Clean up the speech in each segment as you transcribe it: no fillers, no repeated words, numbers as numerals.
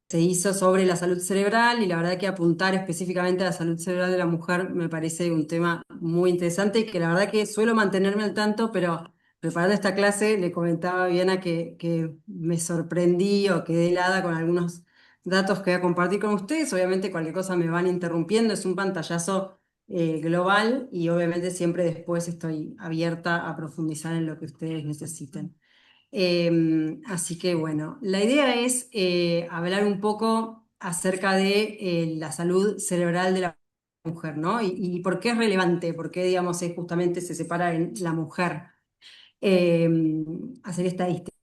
se hizo sobre la salud cerebral y la verdad que apuntar específicamente a la salud cerebral de la mujer me parece un tema muy interesante y que la verdad que suelo mantenerme al tanto, pero preparando esta clase le comentaba a Viana que me sorprendí o quedé helada con algunos datos que voy a compartir con ustedes. Obviamente cualquier cosa me van interrumpiendo, es un pantallazo global y obviamente siempre después estoy abierta a profundizar en lo que ustedes necesiten. Así que bueno, la idea es hablar un poco acerca de la salud cerebral de la mujer, ¿no? Y por qué es relevante, por qué, digamos, justamente se separa en la mujer. Hacer estadísticas.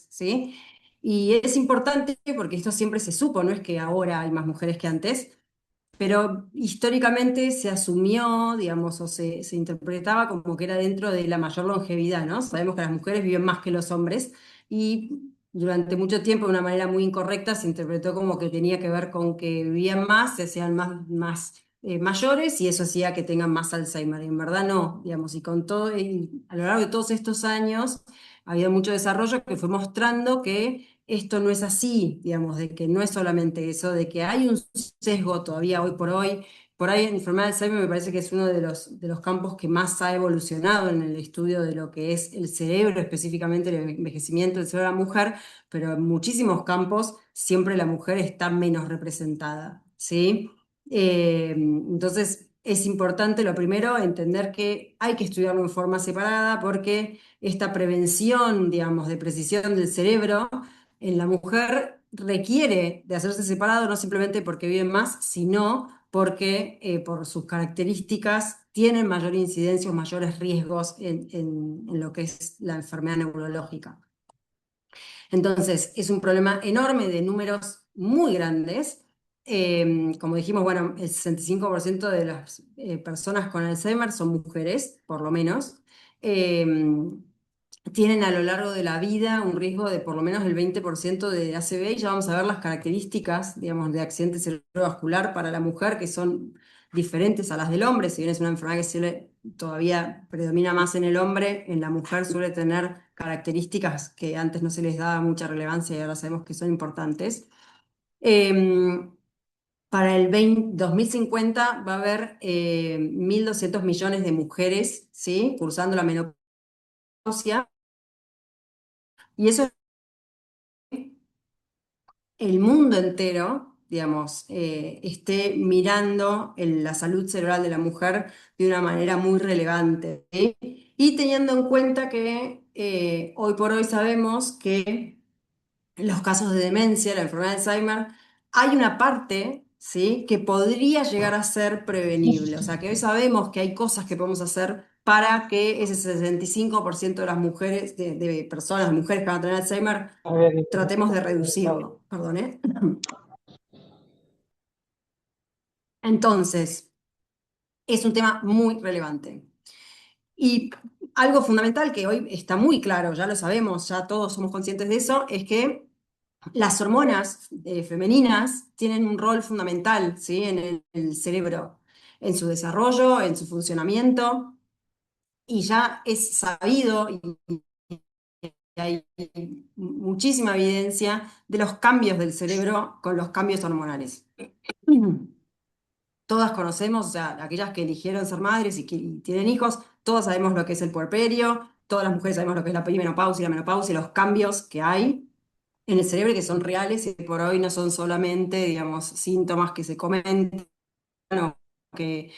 ¿Sí? Y es importante porque esto siempre se supo, no es que ahora hay más mujeres que antes, pero históricamente se asumió, digamos, o se interpretaba como que era dentro de la mayor longevidad, ¿no? Sabemos que las mujeres viven más que los hombres y durante mucho tiempo, de una manera muy incorrecta, se interpretó como que tenía que ver con que vivían más, se hacían más mayores y eso hacía que tengan más Alzheimer. Y en verdad no, digamos, y con todo, y a lo largo de todos estos años ha habido mucho desarrollo que fue mostrando que esto no es así, digamos, de que no es solamente eso, de que hay un sesgo todavía hoy por hoy. Por ahí, en enfermedad de Alzheimer me parece que es uno de los campos que más ha evolucionado en el estudio de lo que es el cerebro, específicamente el envejecimiento del cerebro de la mujer, pero en muchísimos campos siempre la mujer está menos representada, ¿sí? Entonces, es importante, lo primero, entender que hay que estudiarlo en forma separada porque esta prevención, digamos, de precisión del cerebro en la mujer requiere de hacerse separado, no simplemente porque viven más, sino porque por sus características tienen mayor incidencia o mayores riesgos en lo que es la enfermedad neurológica. Entonces, es un problema enorme de números muy grandes. Como dijimos, bueno, el 65% de las personas con Alzheimer son mujeres, por lo menos. Eh, Tienen a lo largo de la vida un riesgo de por lo menos el 20% de ACV y ya vamos a ver las características, digamos, de accidente cerebrovascular para la mujer que son diferentes a las del hombre. Si bien es una enfermedad todavía predomina más en el hombre, en la mujer suele tener características que antes no se les daba mucha relevancia y ahora sabemos que son importantes. Em, para el 2050 va a haber 1.200 millones de mujeres, ¿sí? Cursando la menopausia. Y eso, el mundo entero, digamos, esté mirando la salud cerebral de la mujer de una manera muy relevante, ¿sí? Y teniendo en cuenta que hoy por hoy sabemos que en los casos de demencia, la enfermedad de Alzheimer, hay una parte, ¿sí?, que podría llegar a ser prevenible. O sea, que hoy sabemos que hay cosas que podemos hacer para que ese 65% de las mujeres, de personas, de mujeres que van a tener Alzheimer, A ver, tratemos de reducirlo. Perdón, ¿eh? Entonces, es un tema muy relevante. Y algo fundamental que hoy está muy claro, ya lo sabemos, ya todos somos conscientes de eso, es que las hormonas femeninas tienen un rol fundamental, ¿sí?, en el cerebro, en su desarrollo, en su funcionamiento, y ya es sabido y hay muchísima evidencia de los cambios del cerebro con los cambios hormonales. Todas conocemos, o sea, aquellas que eligieron ser madres y tienen hijos, todas sabemos lo que es el puerperio, todas las mujeres sabemos lo que es la perimenopausia y la menopausia y los cambios que hay en el cerebro que son reales y por hoy no son solamente, digamos, síntomas que se comentan o que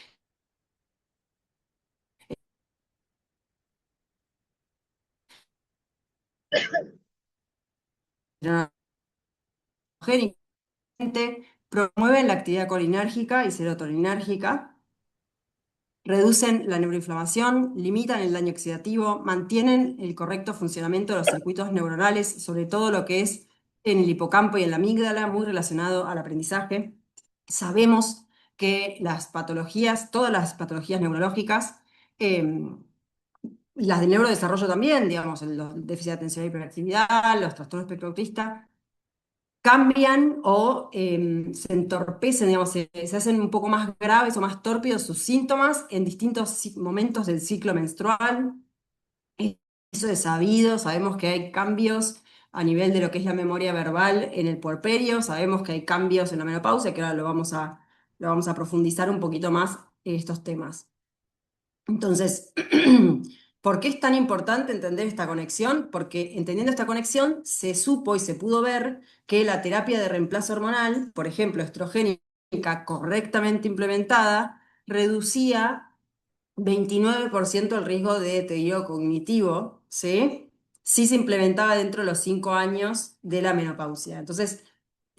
promueven la actividad colinérgica y serotoninérgica, reducen la neuroinflamación, limitan el daño oxidativo, mantienen el correcto funcionamiento de los circuitos neuronales, sobre todo lo que es en el hipocampo y en la amígdala, muy relacionado al aprendizaje. Sabemos que las patologías, todas las patologías neurológicas, eh, las de neurodesarrollo también, digamos, el déficit de atención y hiperactividad, los trastornos espectro autista, cambian o se entorpecen, digamos, se hacen un poco más graves o más tórpidos sus síntomas en distintos momentos del ciclo menstrual. Eso es sabido, sabemos que hay cambios a nivel de lo que es la memoria verbal en el puerperio, sabemos que hay cambios en la menopausia, que ahora lo vamos a profundizar un poquito más estos temas. Entonces, ¿por qué es tan importante entender esta conexión? Porque entendiendo esta conexión se supo y se pudo ver que la terapia de reemplazo hormonal, por ejemplo, estrogénica, correctamente implementada, reducía 29% el riesgo de deterioro cognitivo, ¿sí? Si se implementaba dentro de los 5 años de la menopausia. Entonces,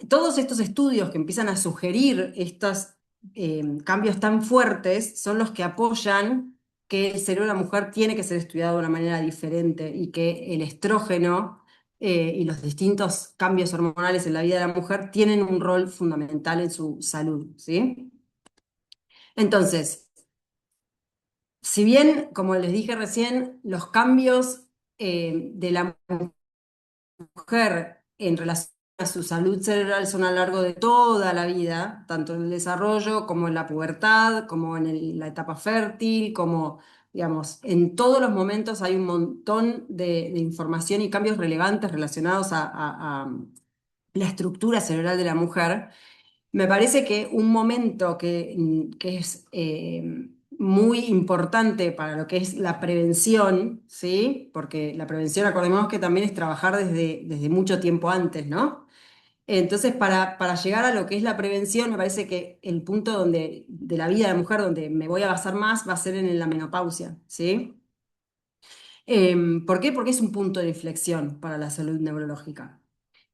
todos estos estudios que empiezan a sugerir estos cambios tan fuertes son los que apoyan que el cerebro de la mujer tiene que ser estudiado de una manera diferente y que el estrógeno y los distintos cambios hormonales en la vida de la mujer tienen un rol fundamental en su salud, ¿sí? Entonces, si bien, como les dije recién, los cambios de la mujer en relación a su salud cerebral son a lo largo de toda la vida, tanto en el desarrollo como en la pubertad, como en la etapa fértil, como, digamos, en todos los momentos hay un montón de información y cambios relevantes relacionados a la estructura cerebral de la mujer. Me parece que un momento que es muy importante para lo que es la prevención, ¿sí? Porque la prevención, acordémonos que también es trabajar desde mucho tiempo antes, ¿no? Entonces, para llegar a lo que es la prevención, me parece que el punto de la vida de la mujer donde me voy a basar más va a ser en la menopausia, ¿sí? ¿Por qué? Porque es un punto de inflexión para la salud neurológica.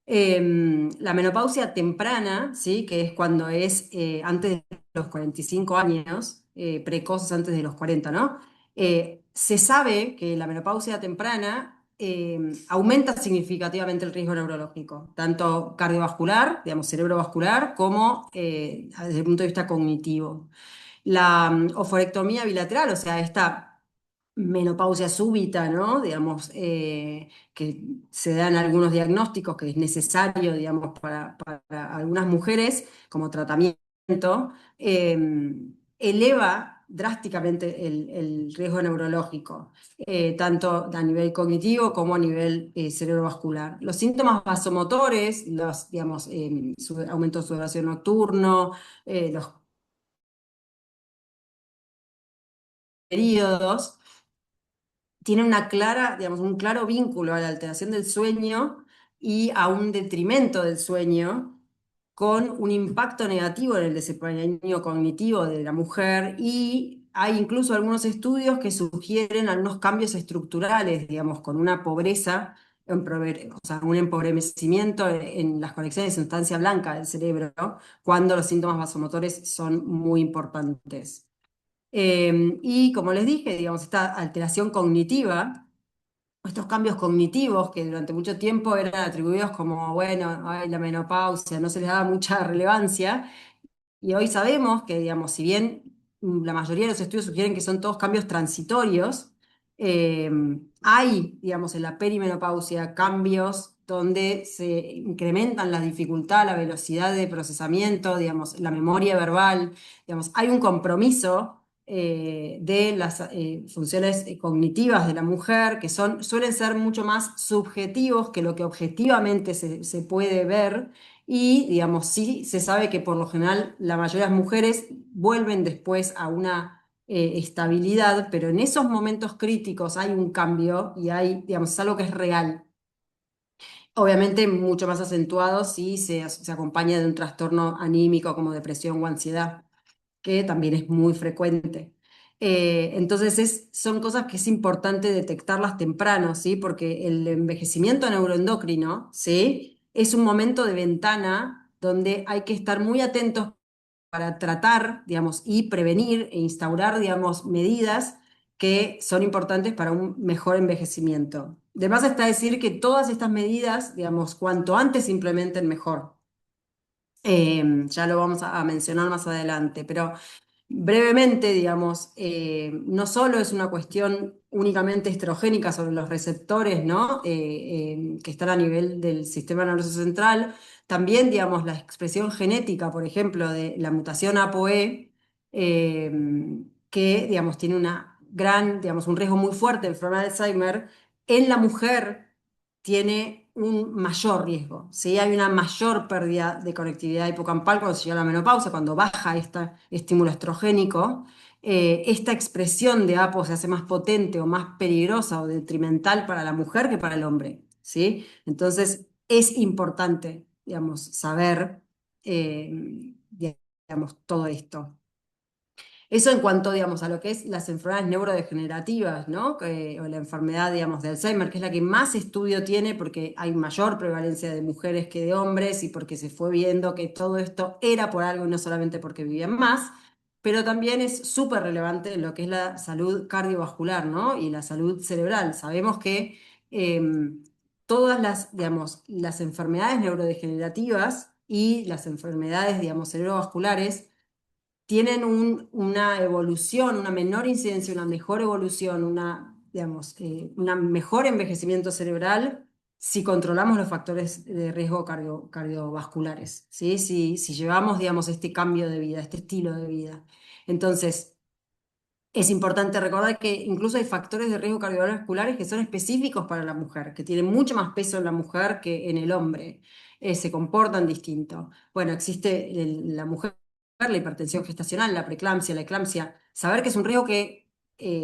La menopausia temprana, ¿sí? Que es cuando es antes de los 45 años, precoces antes de los 40, ¿no? Se sabe que la menopausia temprana aumenta significativamente el riesgo neurológico, tanto cardiovascular, digamos, cerebrovascular, como desde el punto de vista cognitivo. La oforectomía bilateral, o sea, esta menopausia súbita, ¿no? Digamos, que se dan algunos diagnósticos que es necesario, digamos, para algunas mujeres como tratamiento, eleva drásticamente el riesgo neurológico, tanto a nivel cognitivo como a nivel cerebrovascular. Los síntomas vasomotores, los, digamos, aumento de sudoración nocturno, los periodos, tiene una clara, digamos, un claro vínculo a la alteración del sueño y a un detrimento del sueño, con un impacto negativo en el desempeño cognitivo de la mujer, y hay incluso algunos estudios que sugieren algunos cambios estructurales, digamos, con una pobreza, o sea, un empobrecimiento en las conexiones de sustancia blanca del cerebro, cuando los síntomas vasomotores son muy importantes. Y como les dije, digamos, esta alteración cognitiva, estos cambios cognitivos que durante mucho tiempo eran atribuidos como, bueno, ay, la menopausia, no se les daba mucha relevancia, y hoy sabemos que, digamos, si bien la mayoría de los estudios sugieren que son todos cambios transitorios, eh, hay, digamos, en la perimenopausia cambios donde se incrementan la dificultad, la velocidad de procesamiento, digamos, la memoria verbal, digamos, hay un compromiso de las funciones cognitivas de la mujer que suelen ser mucho más subjetivos que lo que objetivamente se puede ver, y, digamos, sí se sabe que por lo general la mayoría de las mujeres vuelven después a una estabilidad, pero en esos momentos críticos hay un cambio y hay, digamos, es algo que es real. Obviamente mucho más acentuado si se acompaña de un trastorno anímico como depresión o ansiedad, que también es muy frecuente. Entonces son cosas que es importante detectarlas temprano, ¿sí? Porque el envejecimiento neuroendocrino, ¿sí? Es un momento de ventana donde hay que estar muy atentos para tratar, digamos, y prevenir e instaurar, digamos, medidas que son importantes para un mejor envejecimiento. De más está decir que todas estas medidas, digamos, cuanto antes se implementen, mejor. Ya lo vamos a mencionar más adelante, pero Brevemente, digamos, no solo es una cuestión únicamente estrogénica sobre los receptores, ¿no? Que están a nivel del sistema nervioso central, también, digamos, la expresión genética, por ejemplo, de la mutación ApoE, eh, que, digamos, tiene una gran, digamos, un riesgo muy fuerte de enfermedad de Alzheimer, en la mujer tiene un mayor riesgo, ¿sí? Hay una mayor pérdida de conectividad hipocampal cuando se llega a la menopausia, cuando baja este estímulo estrogénico. Esta expresión de APO se hace más potente o más peligrosa o detrimental para la mujer que para el hombre, ¿sí? Entonces es importante, digamos, saber, digamos, todo esto. Eso en cuanto, digamos, a lo que es las enfermedades neurodegenerativas, ¿no? O la enfermedad, digamos, de Alzheimer, que es la que más estudio tiene porque hay mayor prevalencia de mujeres que de hombres y porque se fue viendo que todo esto era por algo y no solamente porque vivían más, pero también es súper relevante en lo que es la salud cardiovascular, ¿no? Y la salud cerebral. Sabemos que todas las, digamos, las enfermedades neurodegenerativas y las enfermedades, digamos, cerebrovasculares tienen una evolución, una menor incidencia, una mejor evolución, digamos, una mejor envejecimiento cerebral si controlamos los factores de riesgo cardiovasculares, ¿sí? Si llevamos, digamos, este cambio de vida, este estilo de vida. Entonces, es importante recordar que incluso hay factores de riesgo cardiovasculares que son específicos para la mujer, que tienen mucho más peso en la mujer que en el hombre. Se comportan distinto. Bueno, existe la mujer, la hipertensión gestacional, la preeclampsia, la eclampsia. Saber que es un riesgo que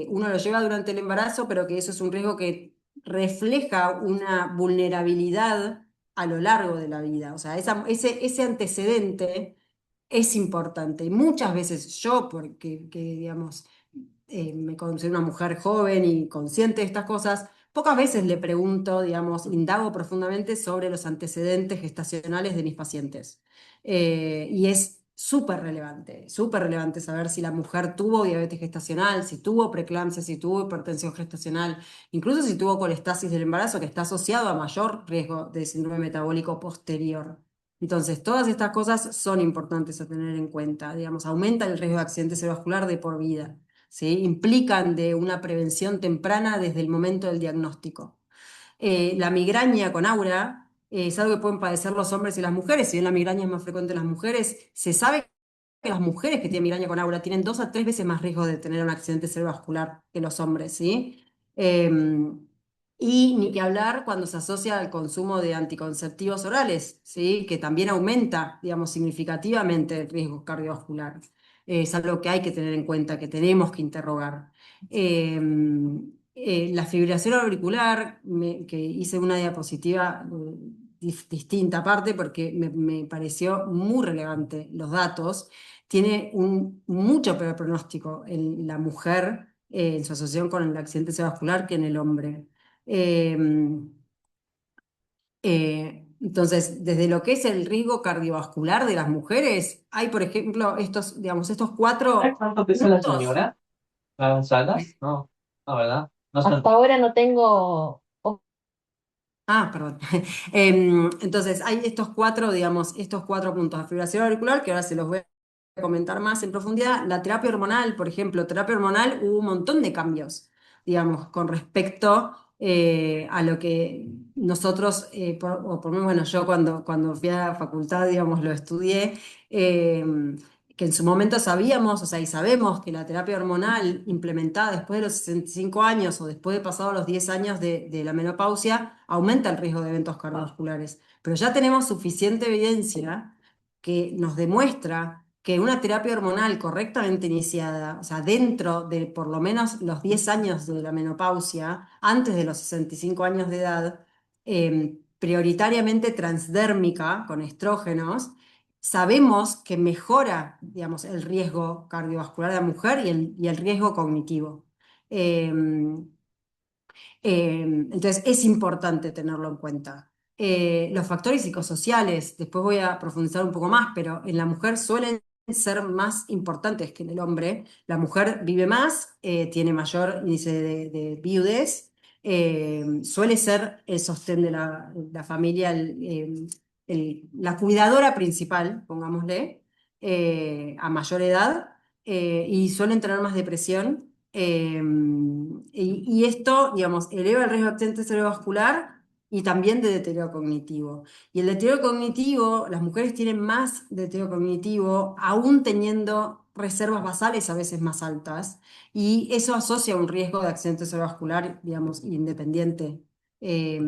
uno lo lleva durante el embarazo, pero que eso es un riesgo que refleja una vulnerabilidad a lo largo de la vida. O sea, ese antecedente es importante. Y muchas veces yo, porque, digamos, me considero una mujer joven y consciente de estas cosas, pocas veces le pregunto, digamos, indago profundamente sobre los antecedentes gestacionales de mis pacientes. Y es súper relevante saber si la mujer tuvo diabetes gestacional, si tuvo preeclampsia, si tuvo hipertensión gestacional, incluso si tuvo colestasis del embarazo, que está asociado a mayor riesgo de síndrome metabólico posterior. Entonces, todas estas cosas son importantes a tener en cuenta. Digamos, aumenta el riesgo de accidente cerebrovascular de por vida. ¿Sí? Implican de una prevención temprana desde el momento del diagnóstico. La migraña con aura es algo que pueden padecer los hombres y las mujeres. Si bien la migraña es más frecuente en las mujeres, se sabe que las mujeres que tienen migraña con aura tienen 2 a 3 veces más riesgo de tener un accidente cerebrovascular que los hombres, ¿sí? Y ni que hablar cuando se asocia al consumo de anticonceptivos orales, ¿sí? Que también aumenta, digamos, significativamente el riesgo cardiovascular. Es algo que hay que tener en cuenta, que tenemos que interrogar. Eh, la fibrilación auricular, que hice una diapositiva distinta aparte porque me pareció muy relevante los datos, tiene un mucho peor pronóstico en la mujer en su asociación con el accidente cerebrovascular que en el hombre. Eh, entonces, desde lo que es el riesgo cardiovascular de las mujeres, hay, por ejemplo, estos, digamos, estos ¿Sabes 4 cuánto pesa la puntos. señora? ¿La Gonzala? No, no, ¿verdad? No sé. Hasta ahora no tengo. Ah, perdón. Entonces, hay estos cuatro puntos de fibrilación auricular que ahora se los voy a comentar más en profundidad. La terapia hormonal, por ejemplo, terapia hormonal hubo un montón de cambios, digamos, con respecto a lo que nosotros, o por lo menos, bueno, yo cuando fui a la facultad, digamos, lo estudié. Que en su momento sabíamos, o sea, y sabemos que la terapia hormonal implementada después de los 65 años o después de pasados los 10 años de la menopausia aumenta el riesgo de eventos cardiovasculares. Pero ya tenemos suficiente evidencia que nos demuestra que una terapia hormonal correctamente iniciada, o sea, dentro de por lo menos los 10 años de la menopausia, antes de los 65 años de edad, prioritariamente transdérmica, con estrógenos, sabemos que mejora, digamos, el riesgo cardiovascular de la mujer y el riesgo cognitivo. Eh, entonces, es importante tenerlo en cuenta. Los factores psicosociales, después voy a profundizar un poco más, pero en la mujer suelen ser más importantes que en el hombre. La mujer vive más, tiene mayor índice de viudez, suele ser el sostén de la familia, la cuidadora principal, pongámosle, a mayor edad. y suelen tener más depresión. Y esto, digamos, eleva el riesgo de accidente cerebrovascular y también de deterioro cognitivo. Y el deterioro cognitivo, las mujeres tienen más deterioro cognitivo, aún teniendo reservas basales a veces más altas, y eso asocia un riesgo de accidente cerebrovascular, digamos, independiente. Eh,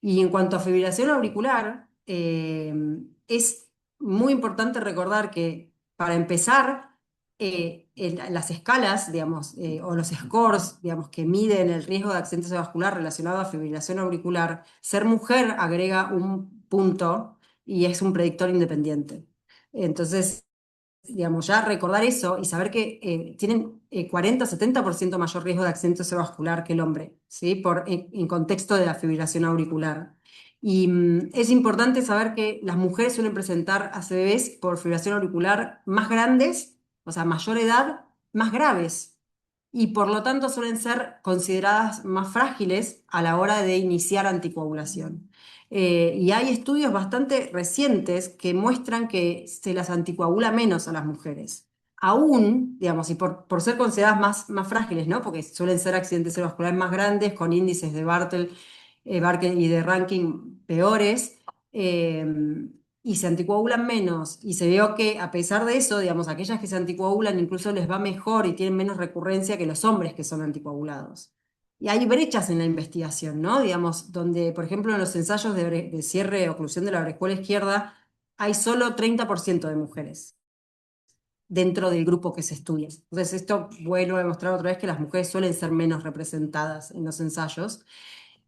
y en cuanto a fibrilación auricular, es muy importante recordar que para empezar, las escalas, digamos, o los scores, digamos, que miden el riesgo de accidente cerebrovascular relacionado a fibrilación auricular, ser mujer agrega un punto y es un predictor independiente. Entonces, digamos, ya recordar eso y saber que tienen 40-70% mayor riesgo de accidente cerebrovascular que el hombre, ¿sí? En contexto de la fibrilación auricular. Y es importante saber que las mujeres suelen presentar ACVs por fibrilación auricular más grandes, o sea, mayor edad, más graves. Y por lo tanto suelen ser consideradas más frágiles a la hora de iniciar anticoagulación. Y hay estudios bastante recientes que muestran que se las anticoagula menos a las mujeres. Aún, digamos, y por ser consideradas más frágiles, ¿no? Porque suelen ser accidentes cerebrovasculares más grandes, con índices de Barkel y de Ranking peores, eh, y se anticoagulan menos. Y se vio que a pesar de eso, digamos, aquellas que se anticoagulan incluso les va mejor y tienen menos recurrencia que los hombres que son anticoagulados. Y hay brechas en la investigación, ¿no? Digamos, donde, por ejemplo, en los ensayos de cierre o oclusión de la brejuela izquierda, hay solo 30% de mujeres dentro del grupo que se estudia. Entonces, esto vuelvo a demostrar otra vez que las mujeres suelen ser menos representadas en los ensayos.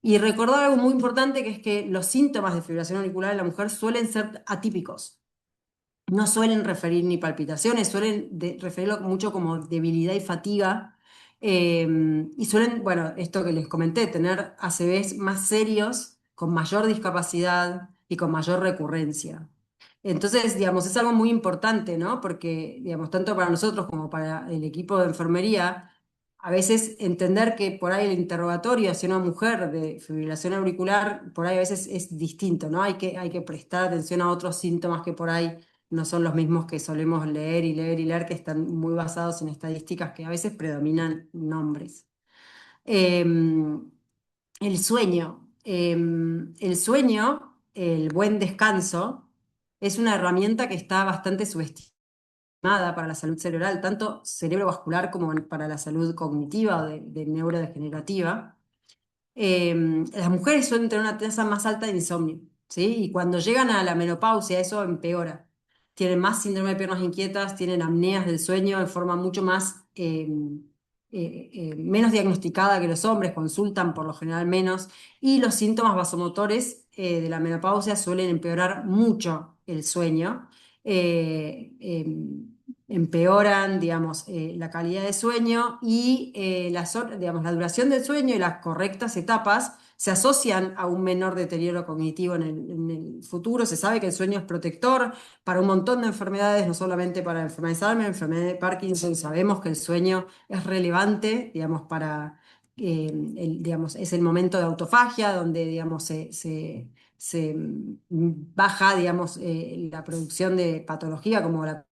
Y recordar algo muy importante, que es que los síntomas de fibrilación auricular en la mujer suelen ser atípicos. No suelen referir ni palpitaciones, suelen referirlo mucho como debilidad y fatiga. Y suelen, bueno, esto que les comenté, tener ACVs más serios, con mayor discapacidad y con mayor recurrencia. Entonces, digamos, es algo muy importante, ¿no? Porque, digamos, tanto para nosotros como para el equipo de enfermería, a veces entender que por ahí el interrogatorio hacia una mujer de fibrilación auricular, por ahí a veces es distinto, ¿no? Hay que prestar atención a otros síntomas que por ahí no son los mismos que solemos leer y leer y leer, que están muy basados en estadísticas que a veces predominan nombres. El sueño. El sueño, el buen descanso, es una herramienta que está bastante subestimada para la salud cerebral, tanto cerebrovascular como para la salud cognitiva o de neurodegenerativa. Las mujeres suelen tener una tasa más alta de insomnio, ¿sí? Y cuando llegan a la menopausia, eso empeora. Tienen más síndrome de piernas inquietas, tienen apneas del sueño de forma mucho más, menos diagnosticada que los hombres, consultan por lo general menos, y los síntomas vasomotores de la menopausia suelen empeorar mucho el sueño. Empeoran, digamos, la calidad de sueño y digamos, la duración del sueño y las correctas etapas se asocian a un menor deterioro cognitivo en el futuro. Se sabe que el sueño es protector para un montón de enfermedades, no solamente para enfermedades de Alzheimer, enfermedad de Parkinson. Sabemos que el sueño es relevante, digamos, digamos, es el momento de autofagia donde, digamos, baja, digamos, la producción de patología como la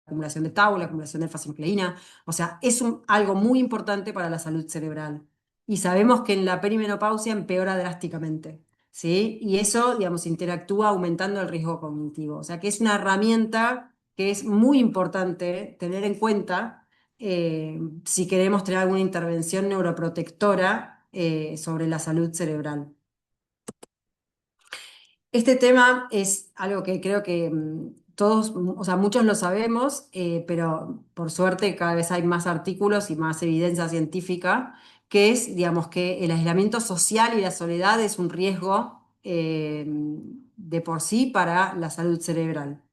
acumulación de tau, la acumulación de alfa-sincleína. O sea, es algo muy importante para la salud cerebral. Y sabemos que en la perimenopausia empeora drásticamente, ¿sí? Y eso, digamos, interactúa aumentando el riesgo cognitivo. O sea, que es una herramienta que es muy importante tener en cuenta si queremos tener alguna intervención neuroprotectora sobre la salud cerebral. Este tema es algo que creo que todos, o sea, muchos lo sabemos, pero por suerte cada vez hay más artículos y más evidencia científica, que es, digamos, que el aislamiento social y la soledad es un riesgo de por sí para la salud cerebral.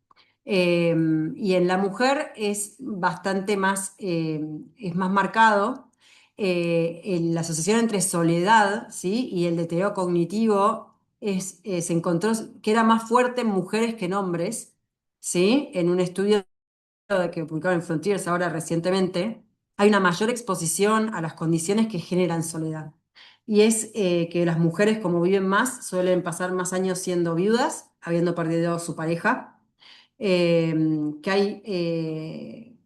Eh, y en la mujer es bastante más, es más marcado. La asociación entre soledad, ¿sí? Y el deterioro cognitivo se encontró que era más fuerte en mujeres que en hombres, ¿sí? En un estudio que publicaron en Frontiers ahora recientemente, hay una mayor exposición a las condiciones que generan soledad. Y es que las mujeres, como viven más, suelen pasar más años siendo viudas, habiendo perdido su pareja, que hay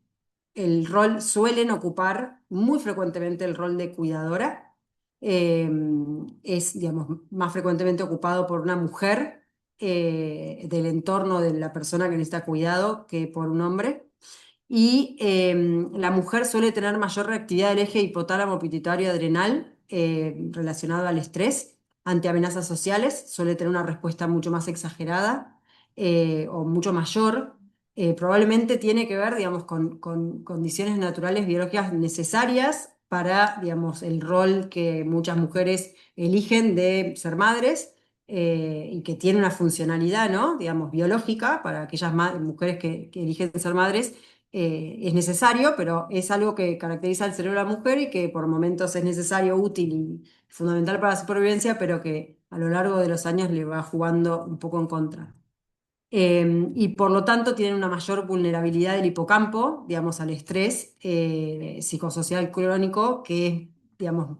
el rol, suelen ocupar muy frecuentemente el rol de cuidadora. Eh, es, digamos, más frecuentemente ocupado por una mujer del entorno de la persona que necesita cuidado que por un hombre. Y la mujer suele tener mayor reactividad del eje hipotálamo pituitario adrenal relacionado al estrés ante amenazas sociales, suele tener una respuesta mucho más exagerada o mucho mayor. Probablemente tiene que ver, digamos, con condiciones naturales biológicas necesarias para, digamos, el rol que muchas mujeres eligen de ser madres y que tiene una funcionalidad, ¿no? Digamos, biológica para aquellas mujeres que eligen ser madres es necesario, pero es algo que caracteriza al cerebro de la mujer y que por momentos es necesario, útil y fundamental para la supervivencia, pero que a lo largo de los años le va jugando un poco en contra. Y por lo tanto tienen una mayor vulnerabilidad del hipocampo, digamos, al estrés psicosocial crónico, que es, digamos,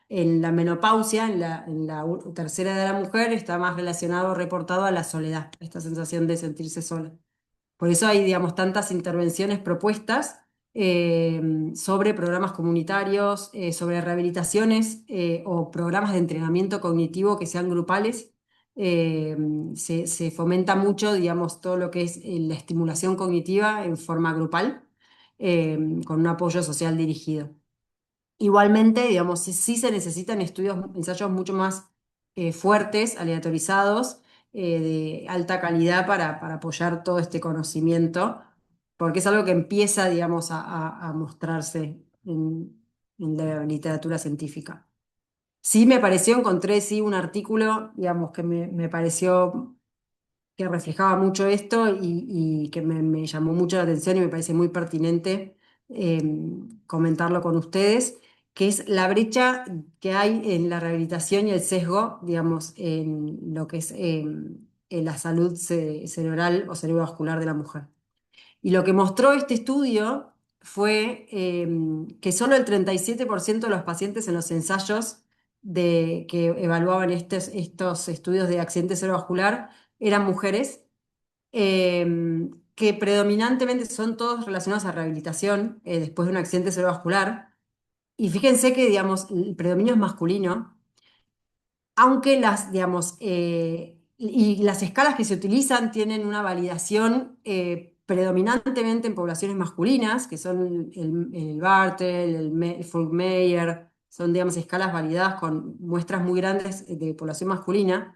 en la menopausia, en la tercera edad de la mujer, está más relacionado, reportado a la soledad, esta sensación de sentirse sola. Por eso hay, digamos, tantas intervenciones propuestas sobre programas comunitarios, sobre rehabilitaciones o programas de entrenamiento cognitivo que sean grupales. Eh, se fomenta mucho, digamos, todo lo que es la estimulación cognitiva en forma grupal, con un apoyo social dirigido. Igualmente, digamos, sí se necesitan estudios, ensayos mucho más fuertes, aleatorizados, de alta calidad para apoyar todo este conocimiento, porque es algo que empieza, digamos, a mostrarse en la literatura científica. Sí me pareció, encontré sí un artículo, digamos, que me pareció que reflejaba mucho esto y que me llamó mucho la atención y me parece muy pertinente eh, comentarlo con ustedes, que es la brecha que hay en la rehabilitación y el sesgo, digamos, en lo que es en la salud cerebral o cerebrovascular de la mujer. Y lo que mostró este estudio fue que solo el 37% de los pacientes en los ensayos que evaluaban estos estudios de accidente cerebrovascular eran mujeres, que predominantemente son todos relacionados a rehabilitación después de un accidente cerebrovascular. Y fíjense que, digamos, el predominio es masculino, aunque digamos, y las escalas que se utilizan tienen una validación predominantemente en poblaciones masculinas, que son el Bartel, el Fulk-Meyer, son, digamos, escalas validadas con muestras muy grandes de población masculina.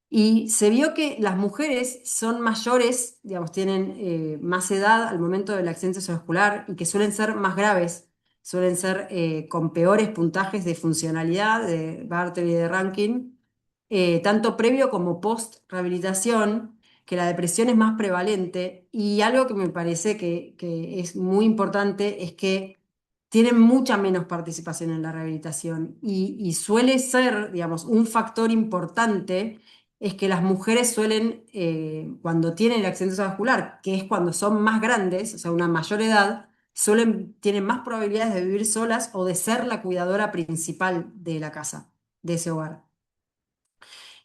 Y se vio que las mujeres son mayores, digamos, tienen más edad al momento del accidente cerebrovascular y que suelen ser más graves, suelen ser con peores puntajes de funcionalidad de Bartlett y de Rankin, tanto previo como post rehabilitación, que la depresión es más prevalente. Y algo que me parece que es muy importante es que tienen mucha menos participación en la rehabilitación y suele ser, digamos, un factor importante es que las mujeres suelen, cuando tienen el accidente vascular, que es cuando son más grandes, o sea, una mayor edad, tienen más probabilidades de vivir solas o de ser la cuidadora principal de la casa, de ese hogar.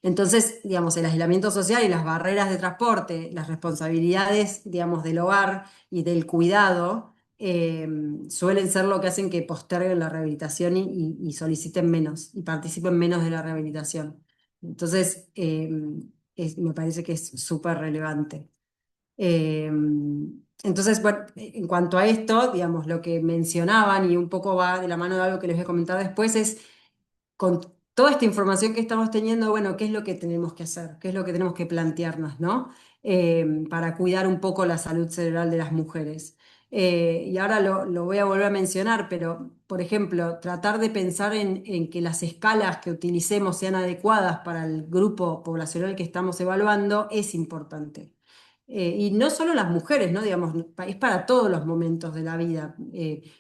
Entonces, digamos, el aislamiento social y las barreras de transporte, las responsabilidades, digamos, del hogar y del cuidado, suelen ser lo que hacen que posterguen la rehabilitación y soliciten menos y participen menos de la rehabilitación. Entonces, me parece que es súper relevante. Eh, entonces, bueno, en cuanto a esto, digamos, lo que mencionaban y un poco va de la mano de algo que les voy a comentar después es con toda esta información que estamos teniendo, bueno, ¿qué es lo que tenemos que hacer? ¿Qué es lo que tenemos que plantearnos, ¿no? Para cuidar un poco la salud cerebral de las mujeres. Y ahora lo voy a volver a mencionar, pero, por ejemplo, tratar de pensar en que las escalas que utilicemos sean adecuadas para el grupo poblacional que estamos evaluando es importante. Y no solo las mujeres, ¿no? Digamos, es para todos los momentos de la vida.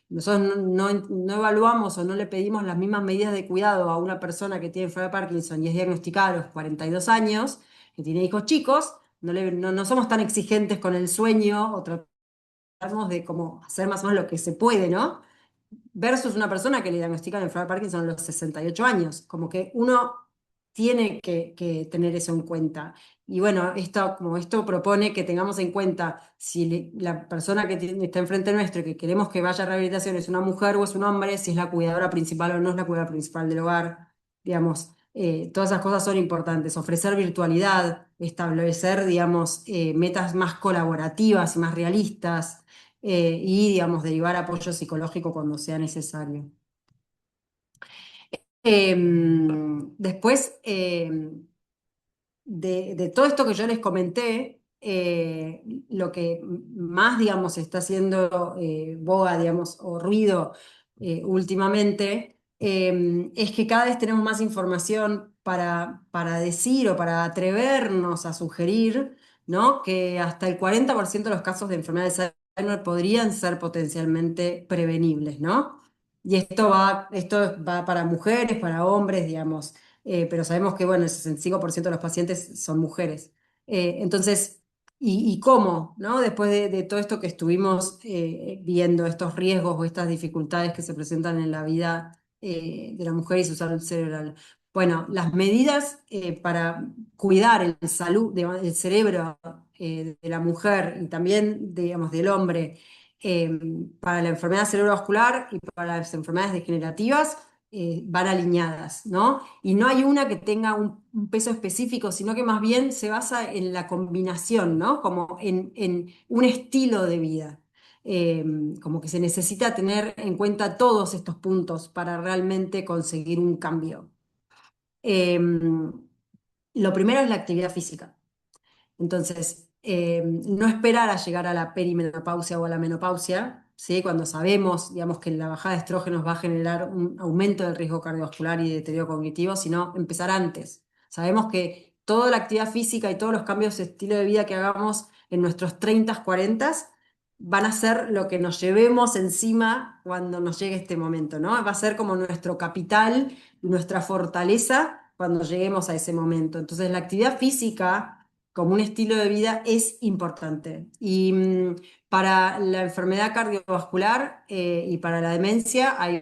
Nosotros no evaluamos o no le pedimos las mismas medidas de cuidado a una persona que tiene enfermedad de Parkinson y es diagnosticada a los 42 años, que tiene hijos chicos, no somos tan exigentes con el sueño o tratamos de como hacer más o menos lo que se puede, ¿no? Versus una persona que le diagnostican enfermedad de Parkinson a los 68 años. Como que uno tiene que tener eso en cuenta. Y bueno, como esto propone que tengamos en cuenta si la persona que está enfrente nuestro y que queremos que vaya a rehabilitación es una mujer o es un hombre, si es la cuidadora principal o no es la cuidadora principal del hogar, digamos, todas esas cosas son importantes. Ofrecer virtualidad, establecer, digamos, metas más colaborativas y más realistas, y, digamos, derivar apoyo psicológico cuando sea necesario. Después, de todo esto que yo les comenté, lo que más, digamos, está haciendo boga, digamos, o ruido últimamente, es que cada vez tenemos más información para decir o para atrevernos a sugerir, ¿no? Que hasta el 40% de los casos de enfermedad de Alzheimer podrían ser potencialmente prevenibles, ¿no? Y esto va para mujeres, para hombres, digamos, pero sabemos que, bueno, el 65% de los pacientes son mujeres. Entonces, ¿y cómo, no? Después de todo esto que estuvimos viendo, estos riesgos o estas dificultades que se presentan en la vida de la mujer y su salud cerebral. Bueno, las medidas para cuidar el cerebro de la mujer y también, digamos, del hombre, eh, para la enfermedad cerebrovascular y para las enfermedades degenerativas, van alineadas, ¿no? Y no hay una que tenga un peso específico, sino que más bien se basa en la combinación, ¿no? Como en un estilo de vida. Eh, Como que se necesita tener en cuenta todos estos puntos para realmente conseguir un cambio. Eh, lo primero es la actividad física. Entonces, no esperar a llegar a la perimenopausia o a la menopausia, ¿sí? Cuando sabemos, digamos, que la bajada de estrógenos va a generar un aumento del riesgo cardiovascular y de deterioro cognitivo, sino empezar antes. Sabemos que toda la actividad física y todos los cambios de estilo de vida que hagamos en nuestros 30, 40 van a ser lo que nos llevemos encima cuando nos llegue este momento, ¿no? Va a ser como nuestro capital y nuestra fortaleza cuando lleguemos a ese momento. Entonces, la actividad física como un estilo de vida es importante. Y para la enfermedad cardiovascular y para la demencia hay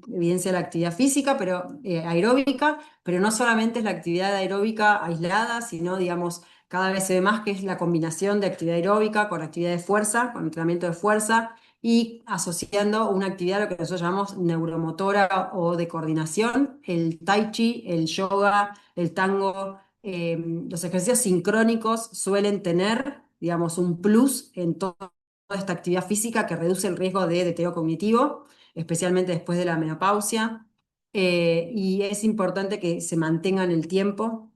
evidencia de la actividad física, pero aeróbica, pero no solamente es la actividad aeróbica aislada, sino, digamos, cada vez se ve más que es la combinación de actividad aeróbica con actividad de fuerza, con entrenamiento de fuerza y asociando una actividad, lo que nosotros llamamos neuromotora o de coordinación, el tai chi, el yoga, el tango. Los ejercicios sincrónicos suelen tener, digamos, un plus en toda esta actividad física que reduce el riesgo de deterioro cognitivo, especialmente después de la menopausia. Y es importante que se mantenga en el tiempo.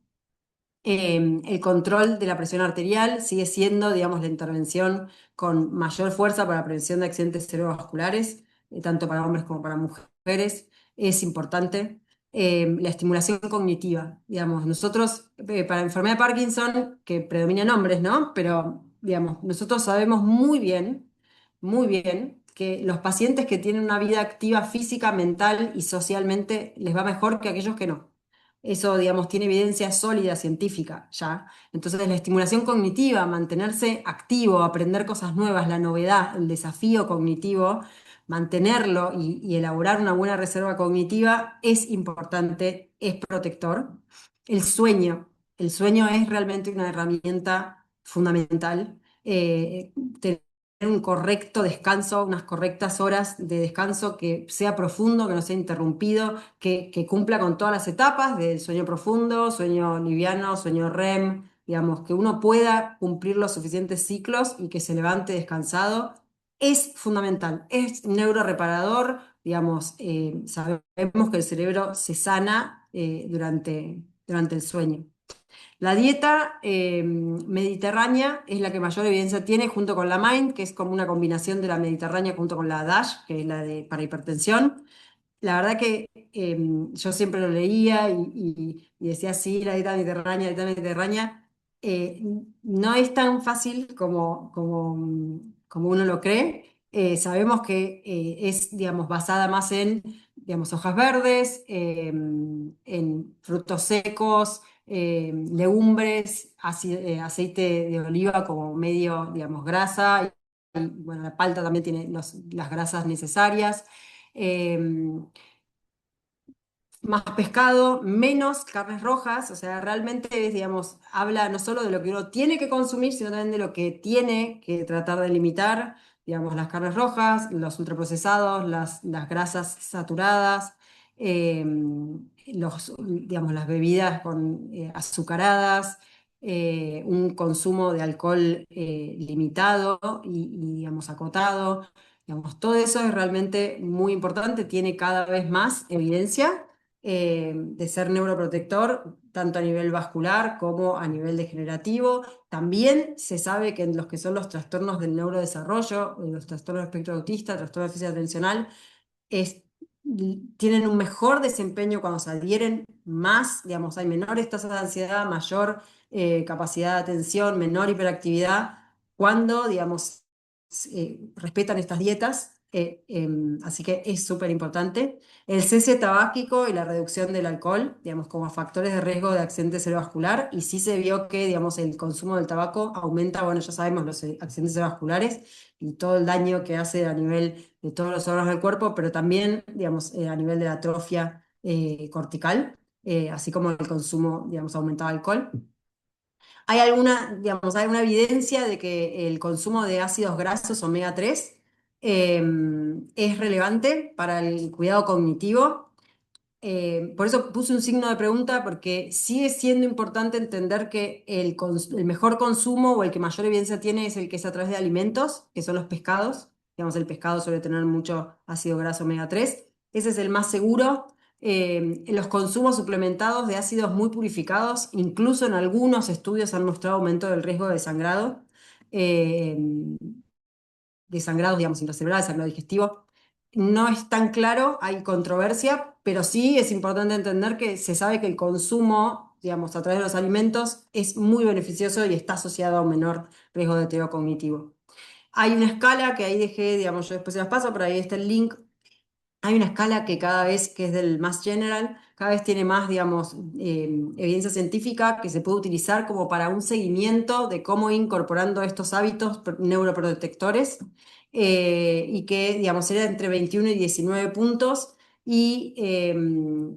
El control de la presión arterial sigue siendo, digamos, la intervención con mayor fuerza para la prevención de accidentes cerebrovasculares, tanto para hombres como para mujeres. Es importante. La estimulación cognitiva, digamos, nosotros, para la enfermedad de Parkinson, que predominan hombres, ¿no? Pero, digamos, nosotros sabemos muy bien, que los pacientes que tienen una vida activa física, mental y socialmente les va mejor que aquellos que no. Eso, digamos, tiene evidencia sólida científica ya. Entonces, la estimulación cognitiva, mantenerse activo, aprender cosas nuevas, la novedad, el desafío cognitivo, mantenerlo y elaborar una buena reserva cognitiva es importante, es protector. El sueño. El sueño es realmente una herramienta fundamental. Tener un correcto descanso, unas correctas horas de descanso que sea profundo, que no sea interrumpido, que cumpla con todas las etapas del sueño profundo, sueño liviano, sueño REM, digamos, que uno pueda cumplir los suficientes ciclos y que se levante descansado, es fundamental, es neuroreparador, digamos, sabemos que el cerebro se sana durante el sueño. La dieta mediterránea es la que mayor evidencia tiene junto con la MIND, que es como una combinación de la mediterránea junto con la DASH, que es la para hipertensión. La verdad que yo siempre lo leía y decía, sí, la dieta mediterránea. eh, no es tan fácil como uno lo cree. Sabemos que es, digamos, basada más en, digamos, hojas verdes, en frutos secos, legumbres, aceite de oliva como medio, digamos, grasa. Y, bueno, la palta también tiene las grasas necesarias. Eh, más pescado, menos carnes rojas, o sea, realmente es, digamos, habla no solo de lo que uno tiene que consumir, sino también de lo que tiene que tratar de limitar, digamos, las carnes rojas, los ultraprocesados, las grasas saturadas, eh, digamos, las bebidas con, azucaradas, un consumo de alcohol limitado digamos, acotado. Digamos, todo eso es realmente muy importante, tiene cada vez más evidencia de ser neuroprotector, tanto a nivel vascular como a nivel degenerativo. También se sabe que en los que son los trastornos del neurodesarrollo, los trastornos del espectro autista, trastorno de déficit atencional, es, tienen un mejor desempeño cuando se adhieren más, digamos, hay menores tasas de ansiedad, mayor capacidad de atención, menor hiperactividad, cuando, digamos, respetan estas dietas. Así que es súper importante. El cese tabáquico y la reducción del alcohol, digamos, como factores de riesgo de accidente cerebrovascular, y sí se vio que, digamos, el consumo del tabaco aumenta, bueno, ya sabemos los accidentes cerebrovasculares y todo el daño que hace a nivel de todos los órganos del cuerpo, pero también, digamos, a nivel de la atrofia cortical, así como el consumo, digamos, aumentado de alcohol. Hay alguna, digamos, hay una evidencia de que el consumo de ácidos grasos omega 3 es relevante para el cuidado cognitivo. Por eso puse un signo de pregunta, porque sigue siendo importante entender que el mejor consumo o el que mayor evidencia tiene es el que es a través de alimentos, que son los pescados. Digamos, el pescado suele tener mucho ácido graso omega 3. Ese es el más seguro. Los consumos suplementados de ácidos muy purificados, incluso en algunos estudios han mostrado aumento del riesgo de sangrado. Eh, de sangrados, digamos, intracerebrales, sangrado digestivo. No es tan claro, hay controversia, pero sí es importante entender que se sabe que el consumo, digamos, a través de los alimentos es muy beneficioso y está asociado a un menor riesgo de deterioro cognitivo. Hay una escala que ahí dejé, digamos, yo después se las paso, pero ahí está el link. Hay una escala que cada vez, que es del Mass General, cada vez tiene más, digamos, evidencia científica que se puede utilizar como para un seguimiento de cómo ir incorporando estos hábitos neuroprotectores, y que, digamos, era entre 21 y 19 puntos. Y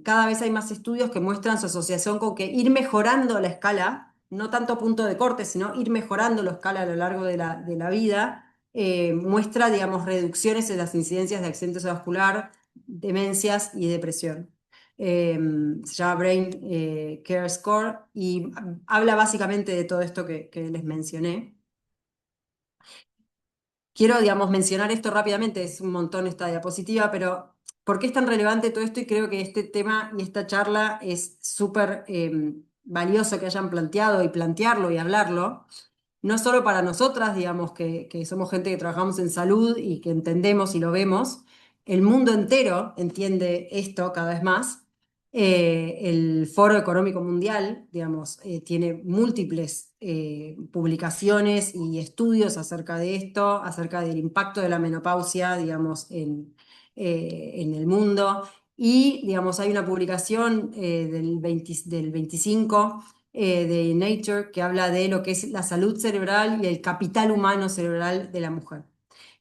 cada vez hay más estudios que muestran su asociación con que ir mejorando la escala, no tanto punto de corte, sino ir mejorando la escala a lo largo de la vida, muestra, digamos, reducciones en las incidencias de accidente vascular, demencias y depresión. Se llama Brain Care Score y habla básicamente de todo esto que les mencioné. Quiero, digamos, mencionar esto rápidamente, es un montón esta diapositiva, pero ¿por qué es tan relevante todo esto? Y creo que este tema y esta charla es súper valioso que hayan planteado y plantearlo y hablarlo, no solo para nosotras, digamos, que somos gente que trabajamos en salud y que entendemos y lo vemos, el mundo entero entiende esto cada vez más. El Foro Económico Mundial, digamos, tiene múltiples publicaciones y estudios acerca de esto, acerca del impacto de la menopausia, digamos, en el mundo. Y, digamos, hay una publicación del 25 de Nature, que habla de lo que es la salud cerebral y el capital humano cerebral de la mujer.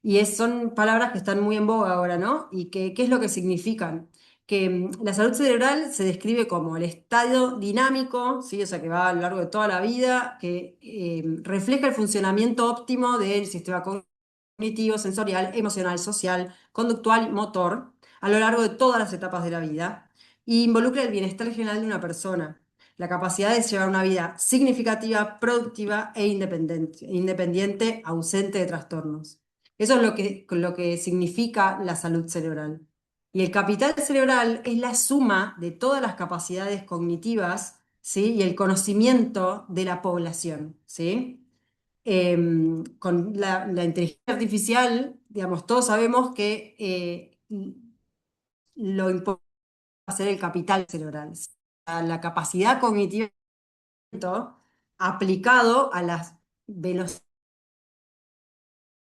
Y son palabras que están muy en boga ahora, ¿no? ¿Y qué es lo que significan? Que la salud cerebral se describe como el estado dinámico, ¿sí? O sea, que va a lo largo de toda la vida, que refleja el funcionamiento óptimo del sistema cognitivo, sensorial, emocional, social, conductual y motor a lo largo de todas las etapas de la vida, e involucra el bienestar general de una persona, la capacidad de llevar una vida significativa, productiva e independiente, ausente de trastornos. Eso es lo que significa la salud cerebral. Y el capital cerebral es la suma de todas las capacidades cognitivas, ¿sí? Y el conocimiento de la población, ¿sí? Con la inteligencia artificial, digamos, todos sabemos que lo importante va a ser el capital cerebral, la capacidad cognitiva aplicado a las velocidades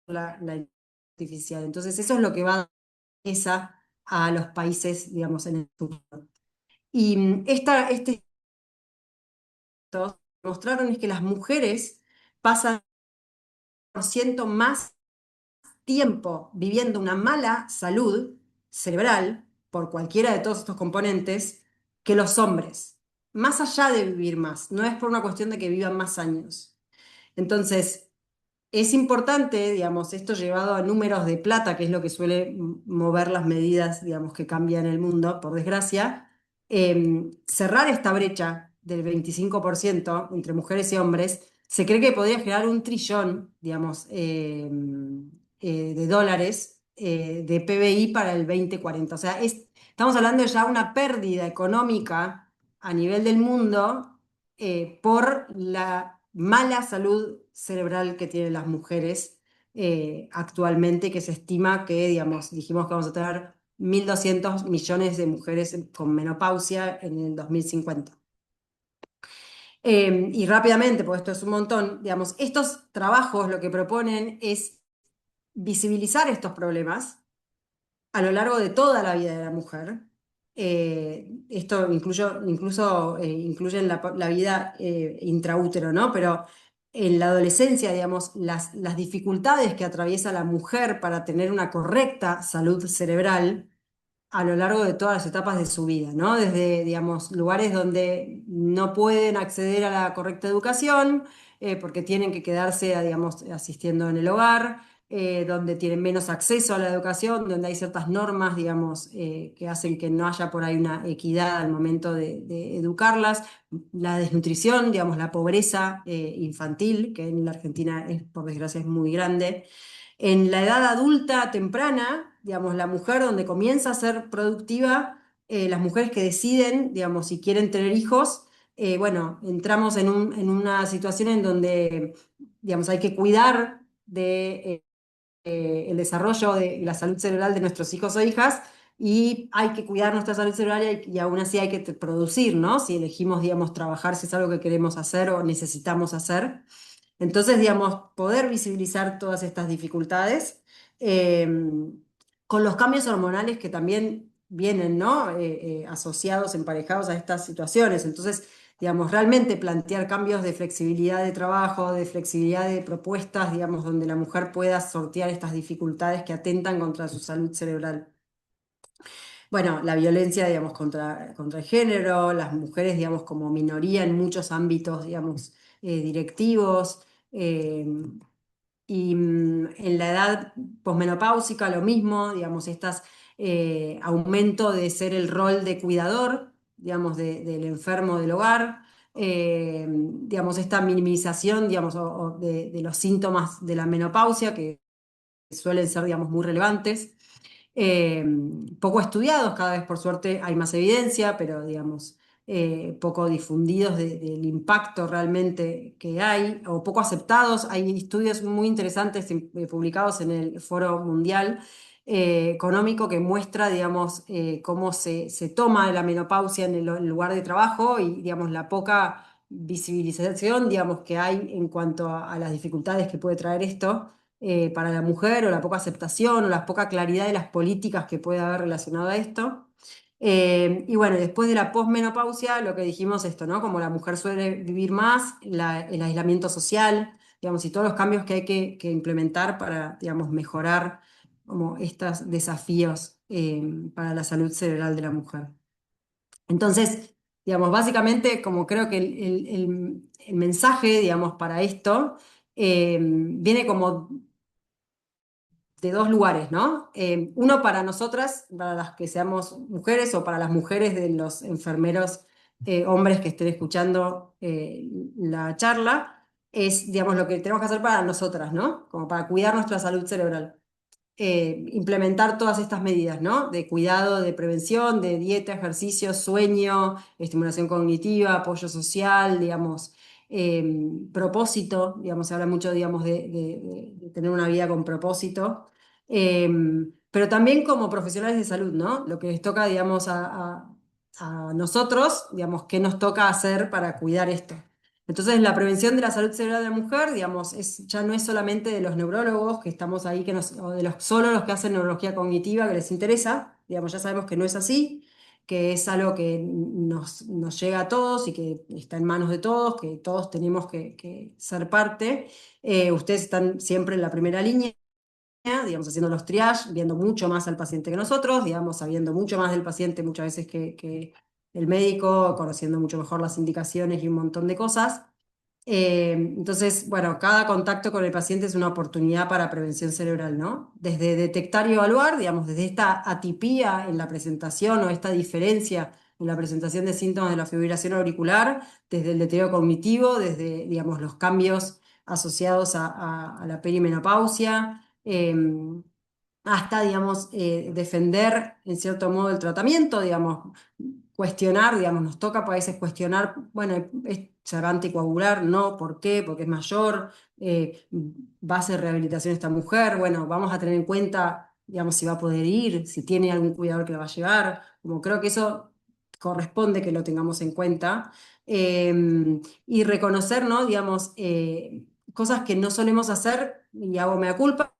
de la inteligencia artificial. Entonces, eso es lo que va a dar esa a los países, digamos, en el futuro. Y este mostraron es que las mujeres pasan por ciento más tiempo viviendo una mala salud cerebral por cualquiera de todos estos componentes que los hombres, más allá de vivir más, no es por una cuestión de que vivan más años. Entonces, es importante, digamos, esto llevado a números de plata, que es lo que suele mover las medidas, digamos, que cambian el mundo, por desgracia, cerrar esta brecha del 25% entre mujeres y hombres, se cree que podría generar 1 trillón, digamos, de dólares de PBI para el 2040. O sea, estamos hablando de ya una pérdida económica a nivel del mundo por la mala salud cerebral que tienen las mujeres actualmente, que se estima que, digamos, dijimos que vamos a tener 1.200 millones de mujeres con menopausia en el 2050. Y rápidamente, porque esto es un montón, digamos, estos trabajos lo que proponen es visibilizar estos problemas a lo largo de toda la vida de la mujer. Esto incluso incluye la vida intraútero, ¿no? Pero en la adolescencia, digamos, las dificultades que atraviesa la mujer para tener una correcta salud cerebral a lo largo de todas las etapas de su vida, ¿no? Desde, digamos, lugares donde no pueden acceder a la correcta educación, porque tienen que quedarse, digamos, asistiendo en el hogar, donde tienen menos acceso a la educación, donde hay ciertas normas, digamos, que hacen que no haya por ahí una equidad al momento de educarlas, la desnutrición, digamos, la pobreza infantil, que en la Argentina es, por desgracia, es muy grande. En la edad adulta temprana, digamos, la mujer donde comienza a ser productiva, las mujeres que deciden, digamos, si quieren tener hijos, bueno, entramos en una situación en donde, digamos, hay que cuidar de el desarrollo de la salud cerebral de nuestros hijos o hijas y hay que cuidar nuestra salud cerebral y aún así hay que producir, ¿no? Si elegimos, digamos, trabajar, si es algo que queremos hacer o necesitamos hacer. Entonces, digamos, poder visibilizar todas estas dificultades eh, con los cambios hormonales que también vienen, ¿no? Asociados, emparejados a estas situaciones. Entonces, digamos, realmente plantear cambios de flexibilidad de trabajo, de flexibilidad de propuestas, digamos, donde la mujer pueda sortear estas dificultades que atentan contra su salud cerebral. Bueno, la violencia, digamos, contra el género, las mujeres, digamos, como minoría en muchos ámbitos, digamos, directivos. eh, y en la edad posmenopáusica lo mismo, digamos, estas aumento de ser el rol de cuidador, digamos, del enfermo del hogar, digamos, esta minimización, digamos, o de los síntomas de la menopausia que suelen ser, digamos, muy relevantes eh, poco estudiados, cada vez por suerte hay más evidencia, pero digamos, poco difundidos del impacto realmente que hay, o poco aceptados. Hay estudios muy interesantes publicados en el Foro Mundial Económico que muestra, digamos, cómo se toma la menopausia en el lugar de trabajo y, digamos, la poca visibilización, digamos, que hay en cuanto a las dificultades que puede traer esto para la mujer o la poca aceptación o la poca claridad de las políticas que puede haber relacionado a esto. Y bueno, después de la posmenopausia, lo que dijimos esto, ¿no? Como la mujer suele vivir más, el aislamiento social, digamos, y todos los cambios que hay que implementar para, digamos, mejorar como estos desafíos para la salud cerebral de la mujer. Entonces, digamos, básicamente, como creo que el mensaje, digamos, para esto viene como de dos lugares, ¿no? Uno para nosotras, para las que seamos mujeres o para las mujeres de los enfermeros hombres que estén escuchando la charla, es, digamos, lo que tenemos que hacer para nosotras, ¿no? Como para cuidar nuestra salud cerebral. Implementar todas estas medidas, ¿no? De cuidado, de prevención, de dieta, ejercicio, sueño, estimulación cognitiva, apoyo social, digamos, propósito, digamos, se habla mucho, digamos, de tener una vida con propósito, eh, pero también como profesionales de salud, ¿no? Lo que les toca, digamos, a nosotros, digamos, qué nos toca hacer para cuidar esto. Entonces, la prevención de la salud cerebral de la mujer, digamos, ya no es solamente de los neurólogos que estamos ahí, o de solo los que hacen neurología cognitiva que les interesa, digamos, ya sabemos que no es así, que es algo que nos llega a todos y que está en manos de todos, que todos tenemos que ser parte. Ustedes están siempre en la primera línea, digamos, haciendo los triage, viendo mucho más al paciente que nosotros, digamos, sabiendo mucho más del paciente muchas veces el médico, conociendo mucho mejor las indicaciones y un montón de cosas. Entonces, bueno, cada contacto con el paciente es una oportunidad para prevención cerebral, ¿no? Desde detectar y evaluar, digamos, desde esta atipía en la presentación o esta diferencia en la presentación de síntomas de la fibrilación auricular, desde el deterioro cognitivo, desde, digamos, los cambios asociados a la perimenopausia, hasta, digamos, defender en cierto modo el tratamiento, digamos, cuestionar, digamos, nos toca a veces cuestionar, bueno, ¿se va a anticoagular? No, ¿por qué? Porque es mayor, va a hacer rehabilitación esta mujer, bueno, vamos a tener en cuenta, digamos, si va a poder ir, si tiene algún cuidador que la va a llevar, como creo que eso corresponde que lo tengamos en cuenta, y reconocer, ¿no? Digamos, cosas que no solemos hacer, y hago mea culpa,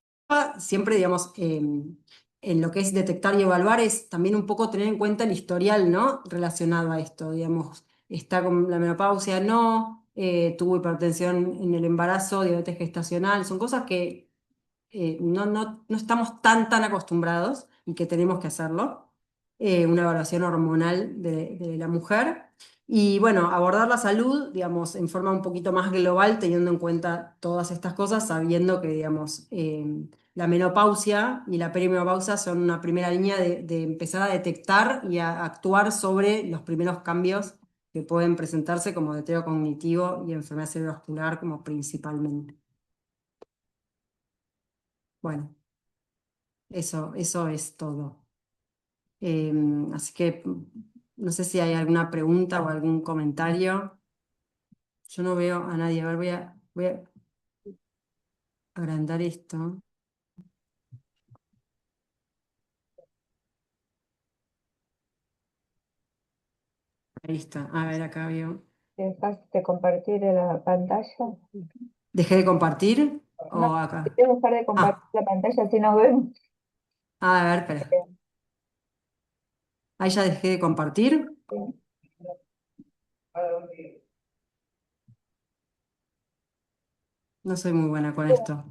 siempre, digamos, en lo que es detectar y evaluar es también un poco tener en cuenta el historial, ¿no? Relacionado a esto, digamos, está con la menopausia, no, tuvo hipertensión en el embarazo, diabetes gestacional, son cosas que no estamos tan acostumbrados y que tenemos que hacerlo. Una evaluación hormonal de la mujer. Y bueno, abordar la salud, digamos, en forma un poquito más global, teniendo en cuenta todas estas cosas, sabiendo que, digamos, la menopausia y la perimenopausia son una primera línea de empezar a detectar y a actuar sobre los primeros cambios que pueden presentarse como deterioro cognitivo y enfermedad cerebrovascular como principalmente. Bueno, eso es todo. Así que no sé si hay alguna pregunta o algún comentario. Yo no veo a nadie. A ver, voy a agrandar esto. Ahí está. A ver, acá veo. ¿Dejaste compartir la pantalla? ¿Dejé de compartir? No, ¿O acá? quiero dejar de compartir Ah, la pantalla si nos vemos. a ver, espera. Ahí ya dejé de compartir. No soy muy buena con esto.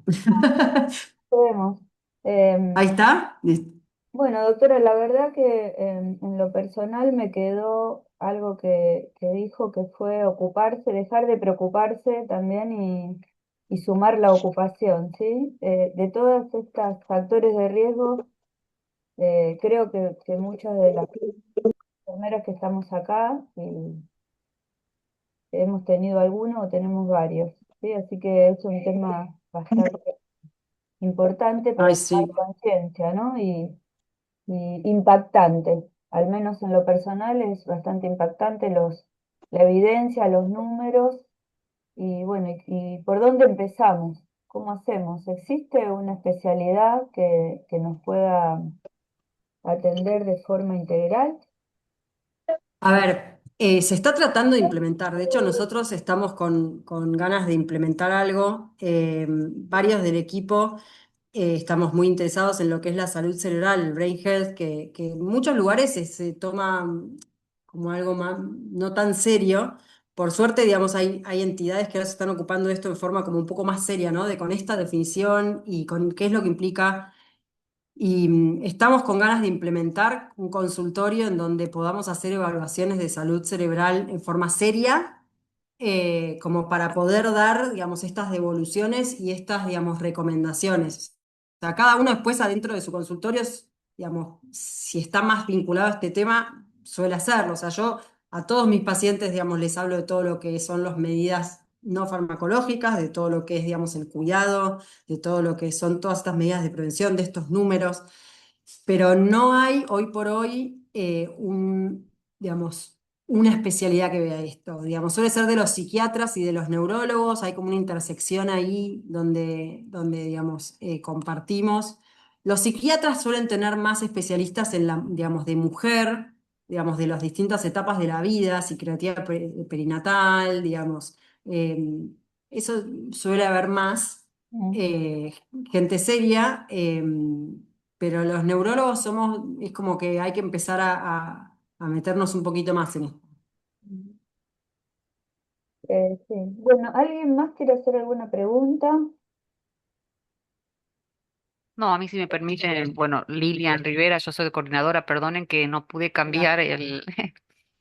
Podemos. Ahí está. Listo. Bueno, doctora, la verdad que en lo personal me quedó algo que dijo que fue ocuparse, dejar de preocuparse también y sumar la ocupación, ¿sí? De todos estos factores de riesgo, creo que muchas de las enfermeras que estamos acá hemos tenido alguno o tenemos varios, ¿sí? Así que es un tema bastante importante para Ay, tomar sí. conciencia, ¿no? Y impactante, al menos en lo personal es bastante impactante la evidencia, los números y bueno, y por dónde empezamos, cómo hacemos. ¿Existe una especialidad que nos pueda atender de forma integral? A ver, se está tratando de implementar. De hecho, nosotros estamos con ganas de implementar algo. Varios del equipo estamos muy interesados en lo que es la salud cerebral, el brain health, que en muchos lugares se toma como algo más, no tan serio. Por suerte, digamos, hay entidades que ahora se están ocupando de esto de forma como un poco más seria, ¿no? De con esta definición y con qué es lo que implica. Y estamos con ganas de implementar un consultorio en donde podamos hacer evaluaciones de salud cerebral en forma seria, como para poder dar, digamos, estas devoluciones y estas, digamos, recomendaciones. O sea, cada uno después adentro de su consultorio, digamos, si está más vinculado a este tema, suele hacerlo. O sea, yo a todos mis pacientes, digamos, les hablo de todo lo que son las medidas no farmacológicas, de todo lo que es, digamos, el cuidado, de todo lo que son todas estas medidas de prevención, de estos números, pero no hay hoy por hoy digamos, una especialidad que vea esto. Digamos, suele ser de los psiquiatras y de los neurólogos, hay como una intersección ahí donde digamos, compartimos. Los psiquiatras suelen tener más especialistas en la, digamos, de mujer, digamos, de las distintas etapas de la vida, psiquiatría perinatal, digamos. Eso suele haber más Mm. eh, gente seria, pero los neurólogos somos, es como que hay que empezar a meternos un poquito más en esto. Sí. Bueno, ¿alguien más quiere hacer alguna pregunta? No, a mí si me permiten, bueno, Lilian Rivera, yo soy coordinadora, perdonen que no pude cambiar el,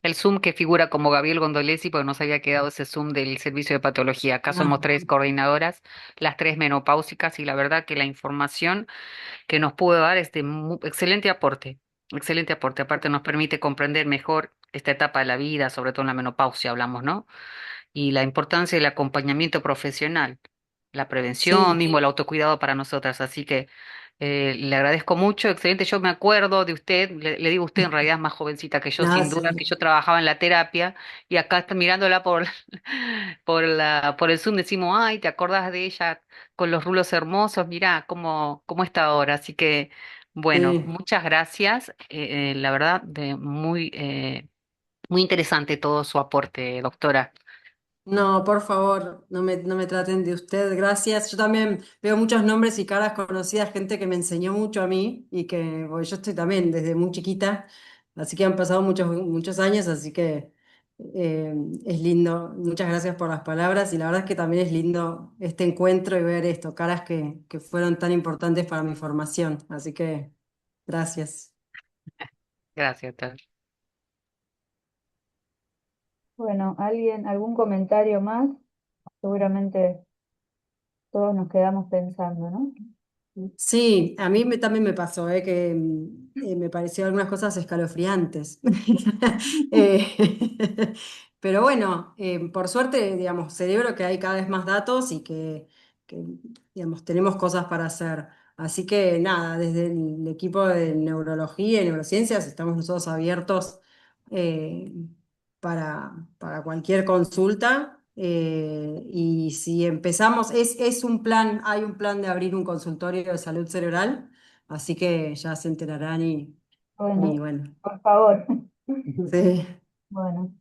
el Zoom que figura como Gabriel Gondolesi, porque nos había quedado ese Zoom del servicio de patología. Acá somos Ah, tres coordinadoras, las tres menopáusicas, y la verdad que la información que nos pudo dar es de excelente aporte, excelente aporte. Aparte nos permite comprender mejor esta etapa de la vida, sobre todo en la menopausia hablamos, ¿no? Y la importancia del acompañamiento profesional, la prevención, sí, mismo el autocuidado para nosotras. Así que le agradezco mucho, excelente. Yo me acuerdo de usted, le digo usted, en realidad es más jovencita que yo, nada, sin duda, que sí. yo trabajaba en la terapia y acá está mirándola por, por el Zoom decimos, ay, ¿te acordás de ella con los rulos hermosos? Mirá cómo está ahora. Así que, bueno, Sí. muchas gracias. La verdad, muy interesante todo su aporte, doctora. No, por favor, no me traten de usted, gracias. Yo también veo muchos nombres y caras conocidas, gente que me enseñó mucho a mí y que bueno, yo estoy también desde muy chiquita, así que han pasado muchos años, así que eh, es lindo. Muchas gracias por las palabras y la verdad es que también es lindo este encuentro y ver esto, caras que fueron tan importantes para mi formación, así que gracias. Gracias, doctora. Bueno, algún comentario más? Seguramente todos nos quedamos pensando, ¿no? Sí, a mí también me pasó, que me pareció algunas cosas escalofriantes. Eh, pero bueno, por suerte, digamos, celebro que hay cada vez más datos y que, digamos, tenemos cosas para hacer. Así que nada, desde el equipo de neurología y neurociencias estamos nosotros abiertos eh, para cualquier consulta. Y si empezamos, es un plan, hay un plan de abrir un consultorio de salud cerebral, así que ya se enterarán y Bueno, bueno, por favor. sí, Bueno,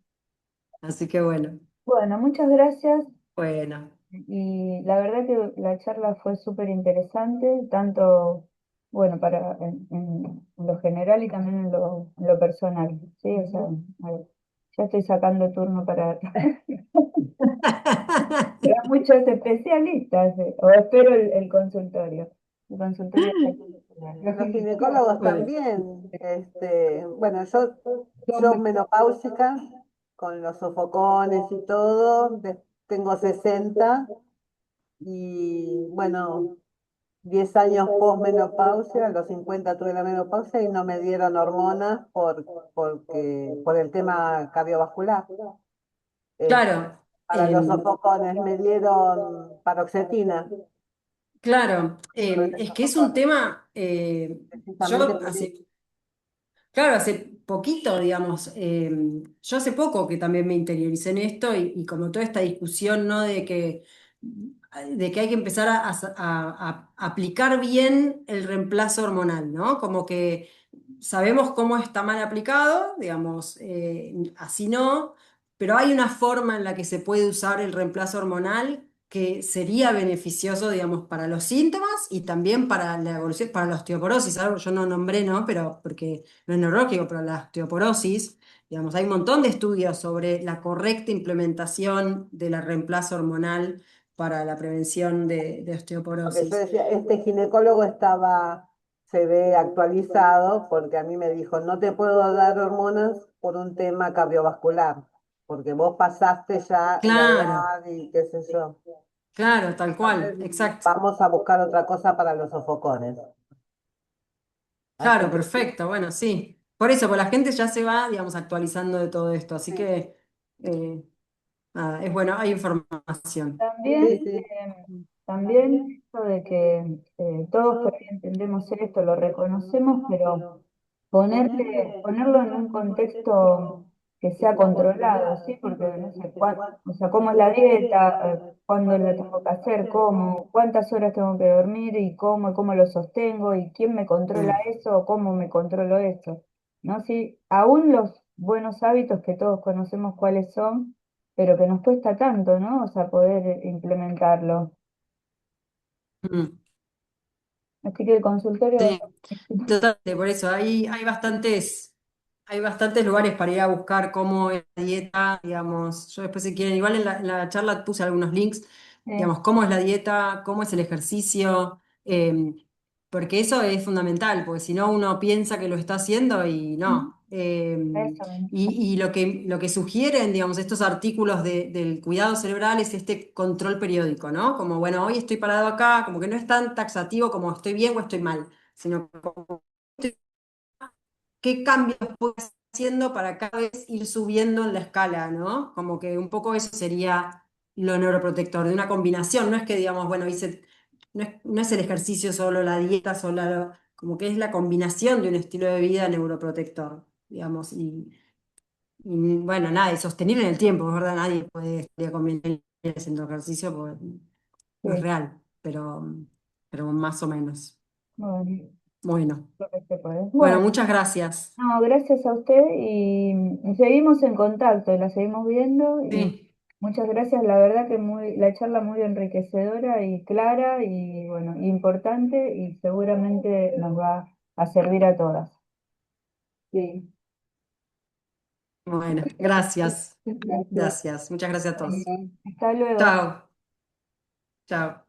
así que bueno, bueno, muchas gracias. bueno. Y la verdad que la charla fue súper interesante, tanto, bueno, en lo general y también en lo personal, ¿sí? O sea, a ver, ya estoy sacando turno para, para muchos especialistas, o espero el consultorio. El consultorio está aquí. Los ginecólogos Bueno, también, bueno, yo menopáusica, con los sofocones y todo, tengo 60 y bueno, 10 años posmenopausia, a los 50 tuve la menopausia y no me dieron hormonas por el tema cardiovascular. Este, claro, para los sofocones me dieron paroxetina, claro, pero de es que es un sofocones, tema, precisamente yo por eso. hace Claro, hace poquito, digamos, yo hace poco que también me interioricé en esto y como toda esta discusión, ¿no? De que hay que empezar a aplicar bien el reemplazo hormonal, ¿no? Como que sabemos cómo está mal aplicado, digamos, así no, pero hay una forma en la que se puede usar el reemplazo hormonal que sería beneficioso, digamos, para los síntomas y también para la evolución, para la osteoporosis, algo que yo no nombré, ¿no? Pero porque no es neurológico, pero la osteoporosis, digamos, hay un montón de estudios sobre la correcta implementación de la reemplazo hormonal para la prevención de Porque yo osteoporosis. decía, este ginecólogo se ve actualizado porque a mí me dijo, no te puedo dar hormonas por un tema cardiovascular, porque vos pasaste ya la Claro, edad y qué sé yo. claro, tal Entonces cual, exacto. vamos a buscar otra cosa para los sofocones. Así Claro, que sí, perfecto, bueno, sí. Por eso, pues la gente ya se va, digamos, actualizando de todo esto, así sí, que nada, es bueno, hay información. sí, También, sí. también esto de que todos por ahí entendemos esto, lo reconocemos, pero ponerlo en un contexto que sea controlado, ¿sí? Porque no sé, o sea, cómo es la dieta, cuándo la tengo que hacer, cómo, cuántas horas tengo que dormir y cómo lo sostengo y quién me controla Sí. eso o cómo me controlo eso, ¿no? Sí, aún los buenos hábitos que todos conocemos cuáles son, pero que nos cuesta tanto, ¿no? O sea, poder implementarlo. Mm. Así que el consultorio, Sí, totalmente, por eso hay bastantes lugares para ir a buscar cómo es la dieta, digamos, yo después si quieren, igual en la charla puse algunos links, eh, digamos, cómo es la dieta, cómo es el ejercicio, porque eso es fundamental, porque si no uno piensa que lo está haciendo y no, Eso mismo. Y lo que sugieren, digamos, estos artículos del cuidado cerebral es este control periódico, ¿no? Como, bueno, hoy estoy parado acá, como que no es tan taxativo como estoy bien o estoy mal, sino como qué cambios voy haciendo para cada vez ir subiendo en la escala, ¿no? Como que un poco eso sería lo neuroprotector, de una combinación, no es que digamos, bueno, no es el ejercicio solo, la dieta solo, como que es la combinación de un estilo de vida neuroprotector, digamos, y bueno, nada, y sostenible en el tiempo, es verdad, nadie puede estar combinando haciendo ejercicio porque no es Sí, real, pero más o menos. bueno, Bueno, lo que se puede. bueno, Bueno, muchas gracias. no, gracias a usted y seguimos en contacto y la seguimos viendo y Sí. muchas gracias, la verdad que la charla muy enriquecedora y clara y bueno, importante y seguramente nos va a servir a todas. Sí. Bueno, gracias. Gracias. Gracias. Muchas gracias a todos. Bueno, hasta luego. Chao. Chao.